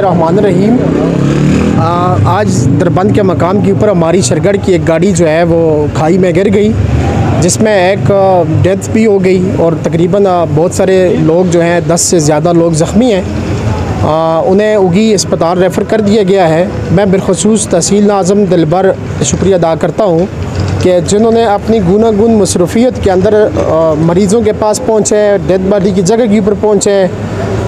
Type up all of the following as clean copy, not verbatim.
रहमानिर्रहीम। आज दरबंद के मकाम के ऊपर हमारी शरगढ़ की एक गाड़ी जो है वो खाई में गिर गई, जिसमें एक डेथ भी हो गई और तकरीबन बहुत सारे लोग जो हैं 10 से ज़्यादा लोग ज़ख्मी हैं। उन्हें उगी अस्पताल रेफ़र कर दिया गया है। मैं बिलखसूस तहसील नाज़म दिलबर शुक्रिया अदा करता हूँ कि जिन्होंने अपनी गुनागुन मसरूफ़ियत के अंदर मरीज़ों के पास पहुँचे, डेथ बॉडी की जगह के ऊपर पहुँचे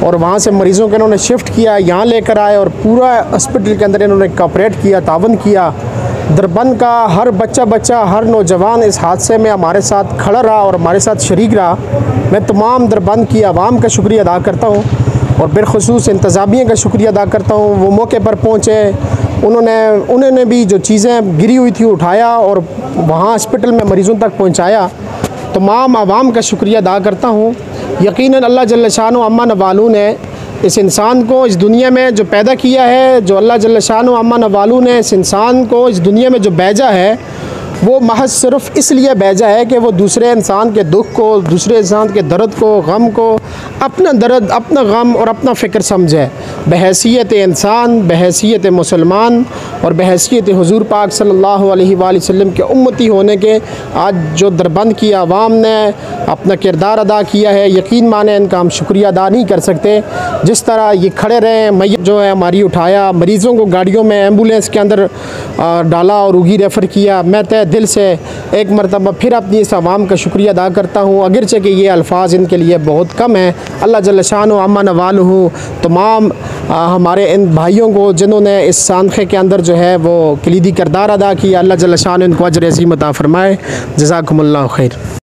और वहाँ से मरीज़ों को इन्होंने शिफ्ट किया, यहाँ लेकर आए और पूरा हॉस्पिटल के अंदर इन्होंने कोऑपरेट किया, तावन किया। दरबंद का हर बच्चा हर नौजवान इस हादसे में हमारे साथ खड़ा रहा और हमारे साथ शरीक रहा। मैं तमाम दरबंद की आवाम का शुक्रिया अदा करता हूँ और बिलखसूस इंतज़ामिया का शुक्रिया अदा करता हूँ। वो मौके पर पहुँचे, उन्होंने भी जो चीज़ें गिरी हुई थी उठाया और वहाँ हॉस्पिटल में मरीज़ों तक पहुँचाया। तमाम आवाम का शुक्रिया अदा करता हूँ। यकीनन अल्लाह जल्ल शान अम्मा नवालू ने इस इंसान को इस दुनिया में जो पैदा किया है, जो अल्लाह जल्ल शान अम्मा नवालू ने इस इंसान को इस दुनिया में जो भेजा है, वो महज सिर्फ़ इसलिए भेजा है कि वो दूसरे इंसान के दुख को, दूसरे इंसान के दर्द को, गम को, अपना दर्द, अपना गम और अपना फ़िक्र समझे। बहैसियत इंसान, बहैसियत मुसलमान और बहैसियत हुज़ूर पाक सल्लल्लाहु अलैहि वसल्लम के उम्मती होने के आज जो दरबंद की आवाम ने अपना किरदार अदा किया है, यकीन माने इनका हम शुक्रिया अदा नहीं कर सकते। जिस तरह ये खड़े रहे, मैयत जो है हमारी उठाया, मरीज़ों को गाड़ियों में एम्बुलेंस के अंदर डाला और उगी रेफ़र किया। मैं तय दिल से एक मरतबा फिर अपनी इस आवाम का शुक्रिया अदा करता हूँ, अगरचे कि ये अल्फाज इनके लिए बहुत कम हैं। अल्लाह जल्ल शान अम्मा नवालहू तमाम हमारे इन भाइयों को जिन्होंने इस सानखे के अंदर जो है वो कलीदी किरदार अदा किया, अल्लाह जल्ल शान इनको अजर अज़ीम अता फ़रमाए। जज़ाकुमुल्लाह खैर।